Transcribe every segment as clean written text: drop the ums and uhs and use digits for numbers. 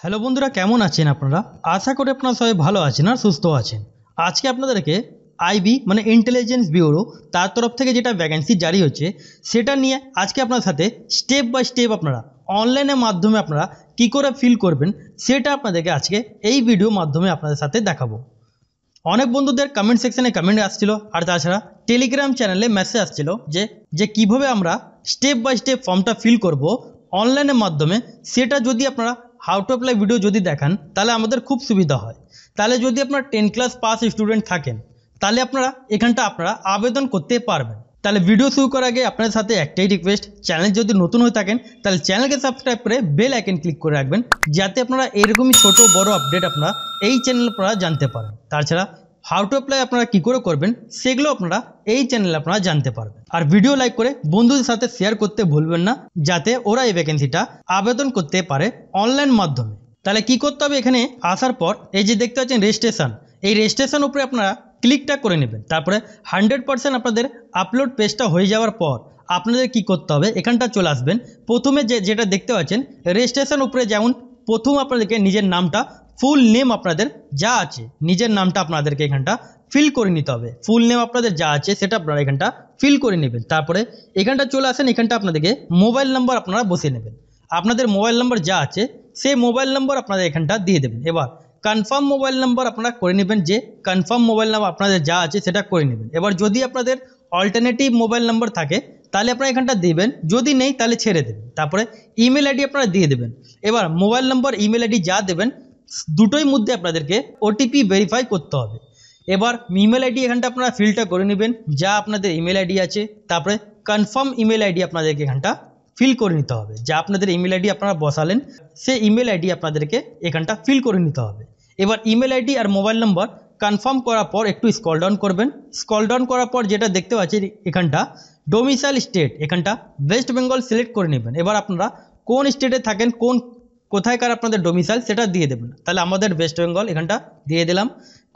Hello বন্ধুরা, কেমন আছেন আপনারা? আশা করি আপনারা সবাই ভালো আছেন আর সুস্থ আছেন। আজকে আপনাদেরকে আইবি মানে ইন্টেলিজেন্স ব্যুরো তার তরফ থেকে যেটা ভ্যাকেন্সি জারি হচ্ছে সেটা নিয়ে আজকে আপনার সাথে স্টেপ বাই স্টেপ আপনারা অনলাইনের মাধ্যমে আপনারা কী করে ফিল করবেন সেটা আপনাদেরকে আজকে এই ভিডিও মাধ্যমে আপনাদের সাথে দেখাবো। অনেক বন্ধুদের কমেন্ট সেকশনে কমেন্ট আসছিল, আর তাছাড়া টেলিগ্রাম চ্যানেলে মেসেজ আসছিল যে কীভাবে আমরা স্টেপ বাই স্টেপ ফর্মটা ফিল করব অনলাইনের মাধ্যমে। সেটা যদি আপনারা হাউ টু অ্যাপ্লাই ভিডিও যদি দেখান তাহলে আমাদের খুব সুবিধা হয়। তাহলে যদি আপনারা 10 ক্লাস পাস স্টুডেন্ট থাকেন তাহলে আপনারা এখানটা আপনারা আবেদন করতে পারবেন। তাহলে ভিডিও শুরু করার আগে আপনাদের সাথে একটাই রিকোয়েস্ট, চ্যানেল যদি নতুন হয়ে থাকেন তাহলে চ্যানেলকে সাবস্ক্রাইব করে বেল আইকন ক্লিক করে রাখবেন, যাতে আপনারা এরকমই ছোট বড় আপডেট আপনারা এই চ্যানেল আপনারা জানতে পারেন। তাছাড়া হাউ টু অ্যাপ্লাই আপনারা কী করে করবেন সেগুলো আপনারা এই চ্যানেলে আপনারা জানতে পারবেন। আর ভিডিও লাইক করে বন্ধুদের সাথে শেয়ার করতে ভুলবেন না, যাতে ওরা এই ভ্যাকেন্সিটা আবেদন করতে পারে অনলাইন মাধ্যমে। তাহলে কি করতে হবে, এখানে আসার পর এই যে দেখতে পাচ্ছেন রেজিস্ট্রেশন, এই রেজিস্ট্রেশন উপরে আপনারা ক্লিকটা করে নেবেন। তারপরে 100% আপনাদের আপলোড পেজটা হয়ে যাওয়ার পর আপনাদের কি করতে হবে, এখানটা চলে আসবেন। প্রথমে যেটা দেখতে পাচ্ছেন রেজিস্ট্রেশন উপরে, যেমন প্রথম আপনাদেরকে নিজের নামটা ফুল নেম আপনাদের যা আছে নিজের নামটা আপনাদেরকে এখানটা ফিল করে নিতে হবে। ফুল নেম আপনাদের যা আছে সেটা আপনারা এখানটা ফিল করে নেবেন। তারপরে এখানটা চলে আসেন, এখানটা আপনাদেরকে মোবাইল নাম্বার আপনারা বসিয়ে নেবেন। আপনাদের মোবাইল নাম্বার যা আছে সেই মোবাইল নাম্বার আপনাদের এখানটা দিয়ে দেবেন। এবার কনফার্ম মোবাইল নাম্বার আপনারা করে নেবেন, যে কনফার্ম মোবাইল নাম্বার আপনাদের যা আছে সেটা করে নেবেন। এবার যদি আপনাদের অল্টারনেটিভ মোবাইল নাম্বার থাকে তাহলে আপনারা এখানটা দেবেন, যদি নেই তাহলে ছেড়ে দেবেন। তারপরে ইমেল আইডি আপনারা দিয়ে দেবেন। এবার মোবাইল নাম্বার ইমেল আইডি যা দেবেন দুটোই মধ্যে আপনাদেরকে ওটিপি ভেরিফাই করতে হবে। এবার ইমেল আইডি এখানটা আপনারা ফিলটা করে নেবেন, যা আপনাদের ইমেল আইডি আছে। তারপরে কনফার্ম ইমেল আইডি আপনাদেরকে এখানটা ফিল করে নিতে হবে, যা আপনাদের ইমেল আইডি আপনারা বসালেন সেই ইমেল আইডি আপনাদেরকে এখানটা ফিল করে নিতে হবে। এবার ইমেল আইডি আর মোবাইল নাম্বার কনফার্ম করার পর একটু স্ক্রল ডাউন করবেন। স্ক্রল ডাউন করার পর যেটা দেখতে পাচ্ছেন এখানটা ডোমিসাইল স্টেট, এখানটা ওয়েস্ট বেঙ্গল সিলেক্ট করে নেবেন। এবার আপনারা কোন স্টেটে থাকেন, কোথায়কার আপনাদের ডোমিসাইল সেটা দিয়ে দেবেন। তাহলে আমাদের ওয়েস্ট বেঙ্গল এখানটা দিয়ে দিলাম।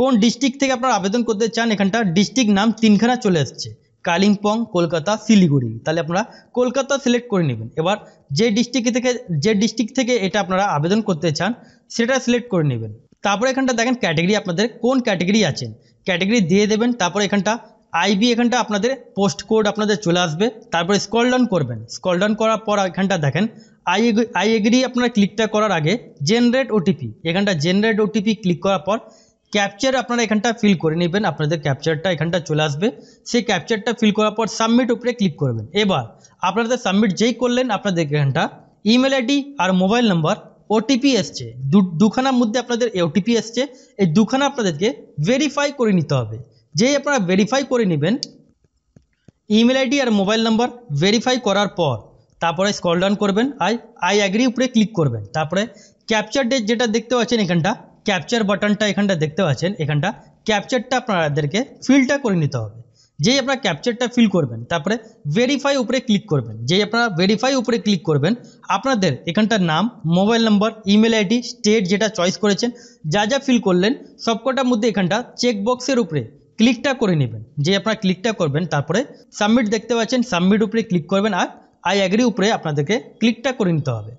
কোন ডিস্ট্রিক্ট থেকে আপনারা আবেদন করতে চান, এখানটা ডিস্ট্রিক্ট নাম তিনখানা চলে আসছে, কালিম্পং, কলকাতা, শিলিগুড়ি। তাহলে আপনারা কলকাতা সিলেক্ট করে নেবেন। এবার যে ডিস্ট্রিক্ট থেকে এটা আপনারা আবেদন করতে চান সেটা সিলেক্ট করে নেবেন। তারপরে এখানটা দেখেন ক্যাটেগরি, আপনাদের কোন ক্যাটেগরি আছেন ক্যাটেগরি দিয়ে দেবেন। তারপরে এখানটা আইবি, এখানটা আপনাদের পোস্ট কোড আপনাদের চলে আসবে। তারপরে স্ক্রল ডাউন করবেন। স্ক্রল ডাউন করার পর এখানটা দেখেন আই এগ্রি আপনারা ক্লিকটা করার আগে জেনারেট ওটিপি, এখানটা জেনারেট ওটিপি ক্লিক করার পর ক্যাপচার আপনারা এখানটা ফিল করে নেবেন। আপনাদের ক্যাপচারটা এখানটা চলে আসবে। সেই ক্যাপচারটা ফিল করার পর সাবমিট উপরে ক্লিক করবেন। এবার আপনাদের সাবমিট যেই করলেন আপনাদের এখানটা ইমেল আইডি আর মোবাইল নাম্বার ওটিপি এসছে, দুখানার মধ্যে আপনাদের ওটিপি এসছে। এই দুখানা আপনাদেরকে ভেরিফাই করে নিতে হবে। যেই আপনারা ভেরিফাই করে নেবেন ইমেল আইডি আর মোবাইল নাম্বার ভেরিফাই করার পর তারপরে স্ক্রল ডাউন করবেন, আই অ্যাগ্রি উপরে ক্লিক করবেন। তারপরে ক্যাপচার ডেট যেটা দেখতে পাচ্ছেন এখানটা ক্যাপচার বাটনটা এখানটা দেখতে পাচ্ছেন, এখানটা ক্যাপচারটা আপনাদেরকে ফিলটা করে নিতে হবে। যেই আপনারা ক্যাপচারটা ফিল করবেন তারপরে ভেরিফাই উপরে ক্লিক করবেন। যেই আপনারা ভেরিফাই উপরে ক্লিক করবেন আপনাদের এখানটার নাম, mobile number, email ID, state যেটা চয়েস করেছেন যা যা ফিল করলেন সবকটার মধ্যে এখানটা চেক বক্সের উপরে ক্লিকটা করে নেবেন। যে আপনারা ক্লিকটা করবেন তারপরে সাবমিট দেখতে পাচ্ছেন, সাবমিট উপরে ক্লিক করবেন আর আই অ্যাগ্রি উপরে আপনাদেরকে ক্লিকটা করে নিতে হবে।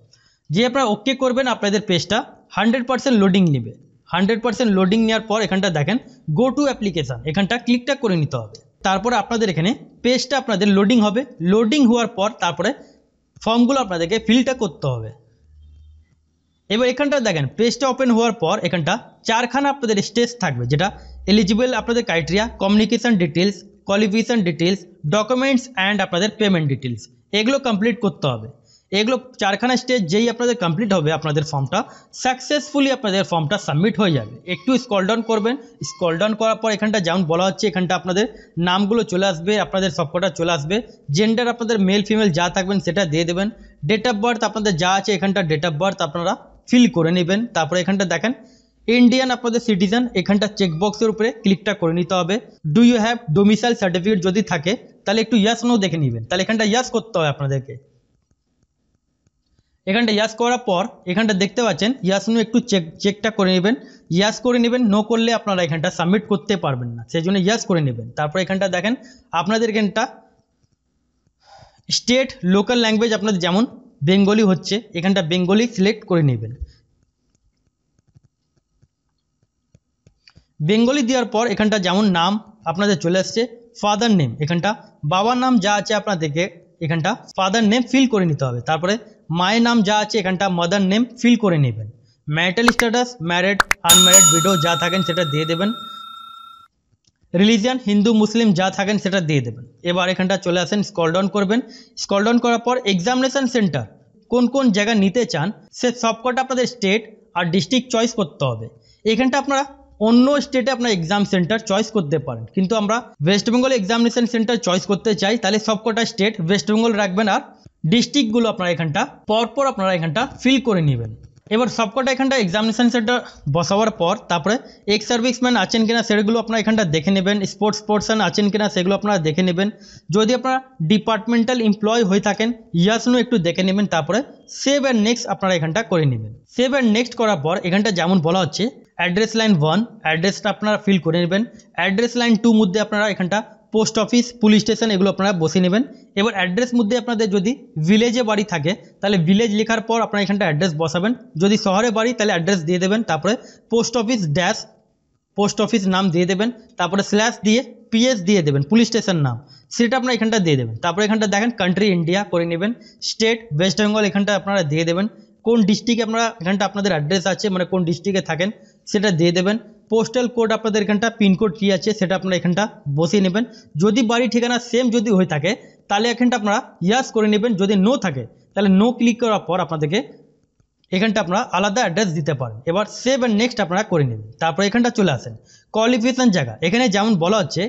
যে আপনারা ওকে করবেন আপনাদের পেজটা 100% লোডিং নেবে। 100% লোডিং নেওয়ার পর এখানটা দেখেন গো টু অ্যাপ্লিকেশান, এখানটা ক্লিকটা করে নিতে হবে। তারপরে আপনাদের এখানে পেজটা আপনাদের লোডিং হবে। লোডিং হওয়ার পর তারপরে ফর্মগুলো আপনাদেরকে ফিলটা করতে হবে। এবার এখানটা দেখেন পেজটা ওপেন হওয়ার পর এখানটা চারখানা আপনাদের স্টেজ থাকবে, যেটা এলিজিবল আপনাদের criteria, communication details, qualification details, documents and আপনাদের পেমেন্ট ডিটেলস, এগুলো কমপ্লিট করতে হবে। এগুলো চারখানা স্টেজ যেই আপনাদের কমপ্লিট হবে আপনাদের ফর্মটা সাকসেসফুলি আপনাদের ফর্মটা সাবমিট হয়ে যাবে। একটু স্ক্রল ডাউন করবেন। স্ক্রল ডাউন করার পর এখানটা যেমন বলা হচ্ছে এখানটা আপনাদের নামগুলো চলে আসবে, আপনাদের সবকটা চলে আসবে। জেন্ডার আপনাদের মেল ফিমেল যা থাকবেন সেটা দিয়ে দেবেন। ডেট অফ বার্থ আপনাদের যা আছে এখানটা ডেট অফ বার্থ আপনারা ফিল করে নেবেন। তারপরে এখানটা দেখেন ইন্ডিয়ান আপনাদের সিটিজেন, এখানটা চেকবক্সের উপরে ক্লিকটা করে নিতে হবে। Do you have domicile certificate যদি থাকে তাহলে একটু ইয়াস নো দেখে নেবেন। তাহলে এখানটা ইয়াস করতে হবে আপনাদেরকে। এখানটা ইয়াস করার পর এখানটা দেখতে পাচ্ছেন ইয়াস নো একটু চেকটা করে নেবেন। ইয়াস করে নেবেন, নো করলে আপনারা এখানটা সাবমিট করতে পারবেন না, সেই জন্য ইয়াস করে নেবেন। তারপর এখানটা দেখেন আপনাদের এখানটা স্টেট লোকাল ল্যাঙ্গুয়েজ আপনাদের যেমন বেঙ্গলি হচ্ছে, এখানটা বেঙ্গলি সিলেক্ট করে নেবেন। বেঙ্গলি দেওয়ার পর এখানটা যেমন নাম আপনাদের চলে আসছে, ফাদার নেম, এখানটা বাবার নাম যা আছে আপনাদেরকে এখানটা ফাদার নেম ফিল করে নিতে হবে। তারপরে মায়ের নাম যা আছে এখানটা মাদার নেম ফিল করে নেবেন। Marital status married unmarried widow যা থাকেন সেটা দিয়ে দেবেন। রিলিজিয়ান হিন্দু মুসলিম যা থাকেন সেটা দিয়ে দেবেন। এবার এখানটা চলে আসেন, স্ক্রল ডাউন করবেন। স্ক্রল ডাউন করার পর এক্সামিনেশন সেন্টার কোন কোন জায়গা নিতে চান সে সবকটা আপনাদের স্টেট আর ডিস্ট্রিক্ট চয়েস করতে হবে। এখানটা আপনারা অন্য স্টেটে আপনার এক্সাম সেন্টার চয়েস করতে পারেন, কিন্তু আমরা West Bengal examination centre choice করতে চাই, তাহলে সবকটা স্টেট ওয়েস্ট বেঙ্গল রাখবেন আর ডিস্ট্রিক্টগুলো আপনারা এখানটা পরপর আপনারা এখানটা ফিল করে নেবেন। এবার সবকটা এখানটা এক্সামিনেশন সেন্টার বসাবার পর তারপরে এক্স সার্ভিসম্যান আছেন কিনা সেগুলো আপনারা এখানটা দেখে নেবেন। স্পোর্টস পার্সন আছেন কিনা সেগুলো আপনারা দেখে নেবেন। যদি আপনারা ডিপার্টমেন্টাল এমপ্লয় হয়ে থাকেন ইয়াস নো একটু দেখে নেবেন। তারপরে সেভ অ্যান্ড নেক্সট আপনারা এখানটা করে নেবেন। সেভ অ্যান্ড নেক্সট করার পর এখানটা যেমন বলা হচ্ছে অ্যাড্রেস লাইন 1 অ্যাড্রেসটা আপনারা ফিল করে নেবেন। অ্যাড্রেস লাইন 2 মধ্যে আপনারা এখানটা পোস্ট অফিস পুলিশ স্টেশন এগুলো আপনারা বসে নেবেন। এবার অ্যাড্রেস মধ্যে আপনাদের যদি ভিলেজে বাড়ি থাকে তাহলে ভিলেজ লেখার পর আপনারা এখানটা অ্যাড্রেস বসাবেন। যদি শহরে বাড়ি তাহলে অ্যাড্রেস দিয়ে দেবেন। তারপরে post office dash post office নাম দিয়ে দেবেন। তারপরে স্ল্যাশ দিয়ে পিএস দিয়ে দেবেন, পুলিশ স্টেশন নাম, সেটা আপনারা এখানটা দিয়ে দেবেন। তারপরে এখানটা দেখেন কান্ট্রি ইন্ডিয়া করে নেবেন। স্টেট ওয়েস্ট বেঙ্গল এখানটা আপনারা দিয়ে দেবেন। কোন ডিস্ট্রিক্টে আপনারা এখানটা আপনাদের অ্যাড্রেস আছে মানে কোন ডিস্ট্রিক্টে থাকেন সেটা দিয়ে দেবেন। পোস্টাল কোড আপনাদের এখানটা পিনকোড কী আছে সেটা আপনারা এখানটা বসিয়ে নেবেন। যদি বাড়ি ঠিকানা সেম যদি হয়ে থাকে তাহলে এখানটা আপনারা ইয়াস করে নেবেন। যদি নো থাকে তাহলে নো ক্লিক করার পর আপনাদেরকে এখানটা আপনারা আলাদা অ্যাড্রেস দিতে পারেন। এবার সেভ অ্যান্ড নেক্সট আপনারা করে নেবেন। তারপরে এখানটা চলে আসেন কোয়ালিফিকেশান জায়গা। এখানে যেমন বলা হচ্ছে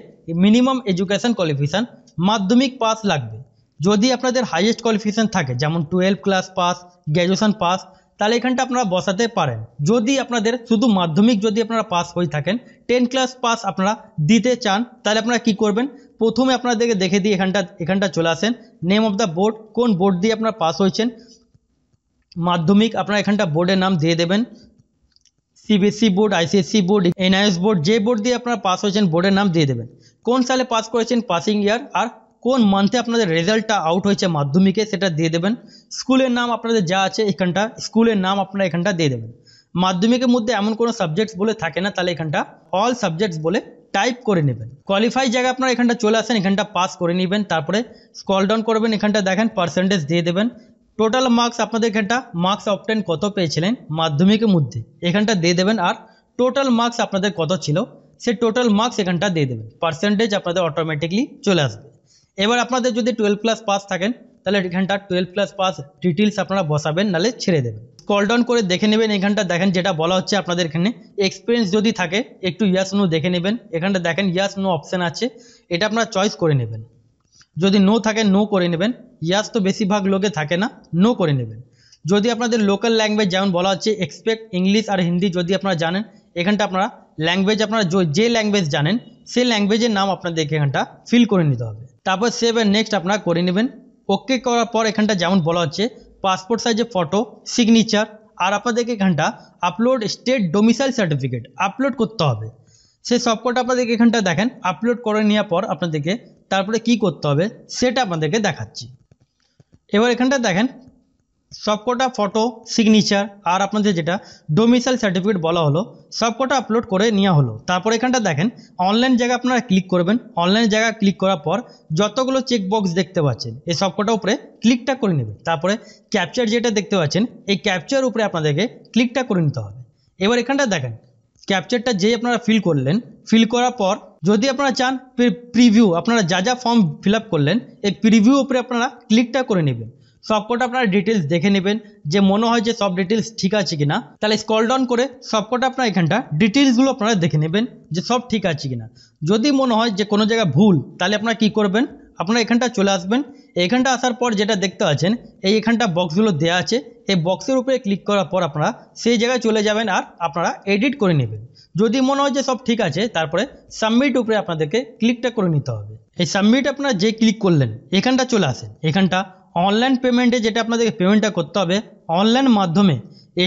মিনিমাম এডুকেশান কোয়ালিফিকেশান মাধ্যমিক পাস লাগবে। যদি আপনাদের হাইয়েস্ট কোয়ালিফিকেশান থাকে যেমন 12 ক্লাস পাস, গ্র্যাজুয়েশন পাস, তাহলে এখানটা আপনারা বসাতে পারেন। যদি আপনাদের শুধু মাধ্যমিক যদি আপনারা পাস হয়ে থাকেন 10 ক্লাস পাস আপনারা দিতে চান তাহলে আপনারা কি করবেন, প্রথমে আপনাদেরকে দেখে দিয়ে এখানটা চলে আসেন নেম অফ দ্য বোর্ড, কোন বোর্ড দিয়ে আপনারা পাস হয়েছেন। মাধ্যমিক আপনারা এখানটা বোর্ডের নাম দিয়ে দেবেন। CBSE board, ICSE board, NIS board, যে বোর্ড দিয়ে আপনারা পাস হয়েছেন বোর্ডের নাম দিয়ে দেবেন। কোন সালে পাস করেছেন পাসিং ইয়ার আর কোন মান্থে আপনাদের রেজাল্টটা আউট হয়েছে মাধ্যমিকে সেটা দিয়ে দেবেন। স্কুলের নাম আপনাদের যা আছে এখানটা স্কুলের নাম আপনারা এখানটা দিয়ে দেবেন। মাধ্যমিকের মধ্যে এমন কোনো সাবজেক্টস বলে থাকে না তাহলে এখানটা অল সাবজেক্টস বলে টাইপ করে নেবেন। কোয়ালিফাই জায়গা আপনারা এখানটা চলে আসেন, এখানটা পাস করে নেবেন। তারপরে স্ক্রল ডাউন করবেন, এখানটা দেখেন পার্সেন্টেজ দিয়ে দেবেন। টোটাল মার্কস আপনাদের এখানটা মার্কস অবটেন কত পেয়েছিলেন মাধ্যমিকের মধ্যে এখানটা দিয়ে দেবেন। আর টোটাল মার্কস আপনাদের কত ছিল সে টোটাল মার্কস এখানটা দিয়ে দেবেন। পার্সেন্টেজ আপনাদের অটোমেটিকলি চলে আসবে। এবার আপনাদের যদি 12 ক্লাস পাস থাকেন তাহলে এখানটা 12 ক্লাস পাস ডিটেলস আপনারা বসাবেন, নাহলে ছেড়ে দেবেন। স্ক্রল ডাউন করে দেখে নেবেন, এখানটা দেখেন যেটা বলা হচ্ছে আপনাদের এখানে এক্সপিরিয়েন্স যদি থাকে একটু ইয়াস নো দেখে নেবেন। এখানটা দেখেন ইয়াস নো অপশান আছে, এটা আপনারা চয়েস করে নেবেন। যদি নো থাকে নো করে নেবেন। ইয়াস তো বেশিরভাগ লোকে থাকে না, নো করে নেবেন। যদি আপনাদের লোকাল ল্যাঙ্গুয়েজ যেমন বলা হচ্ছে এক্সপেক্ট ইংলিশ আর হিন্দি যদি আপনারা জানেন এখানটা আপনারা ল্যাঙ্গুয়েজ আপনারা যে ল্যাঙ্গুয়েজ জানেন সেই ল্যাঙ্গুয়েজের নাম আপনাদেরকে এখানটা ফিল করে নিতে হবে। তারপর সেভ অ্যান্ড নেক্সট আপনারা করে নেবেন। ওকে করার পর এখানটা যেমন বলা হচ্ছে পাসপোর্ট সাইজের ফটো, সিগনেচার আর আপনাদেরকে এখানটা upload state domicile certificate upload করতে হবে। সে সবকটা আপনাদেরকে এখানটা দেখেন আপলোড করে নেওয়ার পর আপনাদেরকে তারপরে কি করতে হবে সেটা আপনাদেরকে দেখাচ্ছি। এবার এখানটা দেখেন সবকটা ফটো, সিগনেচার আর আপনাদের যেটা ডোমিসাইল সার্টিফিকেট বলা হলো সবকটা আপলোড করে নেওয়া হলো। তারপর এখানটা দেখেন অনলাইন জায়গা আপনারা ক্লিক করবেন। অনলাইন জায়গা ক্লিক করার পর যতগুলো চেকবক্স দেখতে পাচ্ছেন এই সবকটা উপরে ক্লিকটা করে নেবেন। তারপরে ক্যাপচার যেটা দেখতে পাচ্ছেন এই ক্যাপচার উপরে আপনাদেরকে ক্লিকটা করে নিতে হবে। এবার এখানটা দেখেন ক্যাপচারটা যেই আপনারা ফিল করলেন, ফিল করার পর যদি আপনারা চান প্রিভিউ আপনারা যা যা ফর্ম ফিল আপ করলেন এই প্রিভিউ উপরে আপনারা ক্লিকটা করে নেবেন। সবকটা আপনারা ডিটেলস দেখে নেবেন, যে মনে হয় যে সব ডিটেলস ঠিক আছে কিনা তাহলে স্ক্রল ডাউন করে সবকটা আপনারা এখানটা ডিটেলসগুলো আপনারা দেখে নেবেন যে সব ঠিক আছে কিনা। যদি মনে হয় যে কোনো জায়গায় ভুল তাহলে আপনারা কি করবেন, আপনারা এখানটা চলে আসবেন। এখানটা আসার পর যেটা দেখতে পাচ্ছেন এখানটা বক্সগুলো দেওয়া আছে, এই বক্সের উপরে ক্লিক করার পর আপনারা সেই জায়গায় চলে যাবেন আর আপনারা এডিট করে নেবেন। যদি মনে হয় যে সব ঠিক আছে তারপরে সাবমিট উপরে আপনাদেরকে ক্লিকটা করে নিতে হবে। এই সাবমিট আপনারা যে ক্লিক করলেন এখানটা চলে আসেন। এখানটা অনলাইন পেমেন্টে যেটা আপনাদেরকে পেমেন্টটা করতে হবে অনলাইন মাধ্যমে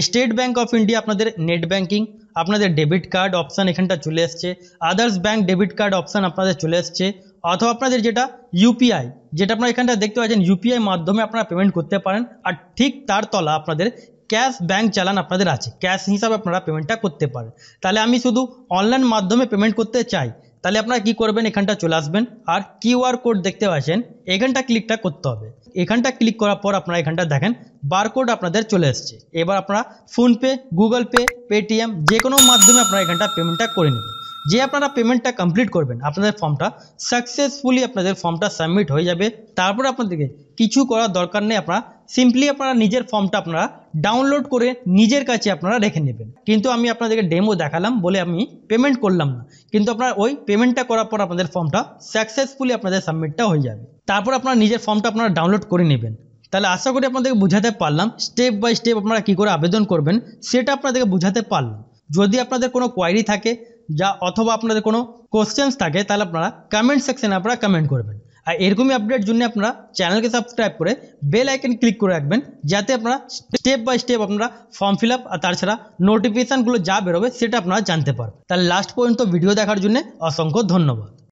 স্টেট ব্যাঙ্ক অফ ইন্ডিয়া আপনাদের নেট ব্যাঙ্কিং, আপনাদের ডেবিট কার্ড অপশান এখানটা চলে আসছে, others bank debit card option আপনাদের চলে আসছে, অথবা আপনাদের যেটা ইউপিআই যেটা আপনারা এখানটা দেখতে পাচ্ছেন ইউপিআই মাধ্যমে আপনারা পেমেন্ট করতে পারেন। আর ঠিক তার তলা আপনাদের ক্যাশ ব্যাংক চালান আপনাদের আছে, ক্যাশ হিসাবে আপনারা পেমেন্টটা করতে পারেন। তাহলে আমি শুধু অনলাইন মাধ্যমে পেমেন্ট করতে চাই, তাহলে আপনারা কি করবেন, এখানটা চলে আসবেন আর কিউআর কোড দেখতে পাচ্ছেন এখানটা ক্লিকটা করতে হবে। এখানটা ক্লিক করার পর আপনারা এখানটা দেখেন বারকোড আপনাদের চলে এসছে। এবার আপনারা ফোনপে, গুগল পে, পেটিএম যে কোনো মাধ্যমে আপনারা এখানটা পেমেন্টটা করে নেবেন। যে আপনারা পেমেন্টটা কমপ্লিট করবেন আপনাদের ফর্মটা সাকসেসফুলি আপনাদের ফর্মটা সাবমিট হয়ে যাবে। তারপর আপনাদেরকে কিছু করার দরকার নেই, আপনারা সিম্পলি আপনারা নিজের ফর্মটা আপনারা ডাউনলোড করে নিজের কাছে আপনারা রেখে নেবেন। কিন্তু আমি আপনাদেরকে ডেমো দেখালাম বলে আমি পেমেন্ট করলাম না, কিন্তু আপনারা ওই পেমেন্টটা করার পর আপনাদের ফর্মটা সাকসেসফুলি আপনাদের সাবমিটটা হয়ে যাবে। তারপর আপনারা নিজের ফর্মটা আপনারা ডাউনলোড করে নেবেন। তাহলে আশা করি আপনাদেরকে বোঝাতে পারলাম স্টেপ বাই স্টেপ আপনারা কী করে আবেদন করবেন সেটা আপনাদেরকে বোঝাতে পারলাম। যদি আপনাদের কোনো কোয়ারি থাকে যা অথবা আপনাদের কোনো কোশ্চেন্স থাকে তাহলে আপনারা কমেন্ট সেকশনে আপনারা কমেন্ট করবেন। আর এরকমই আপডেট জন্য আপনারা চ্যানেলকে সাবস্ক্রাইব করে বেল আইকন ক্লিক করে রাখবেন, যাতে আপনারা স্টেপ বাই স্টেপ আপনারা ফর্ম ফিল আপ আর তাছাড়া নোটিফিকেশানগুলো যা বেরোবে সেটা আপনারা জানতে পারবেন। তাহলে লাস্ট পর্যন্ত ভিডিও দেখার জন্য অসংখ্য ধন্যবাদ।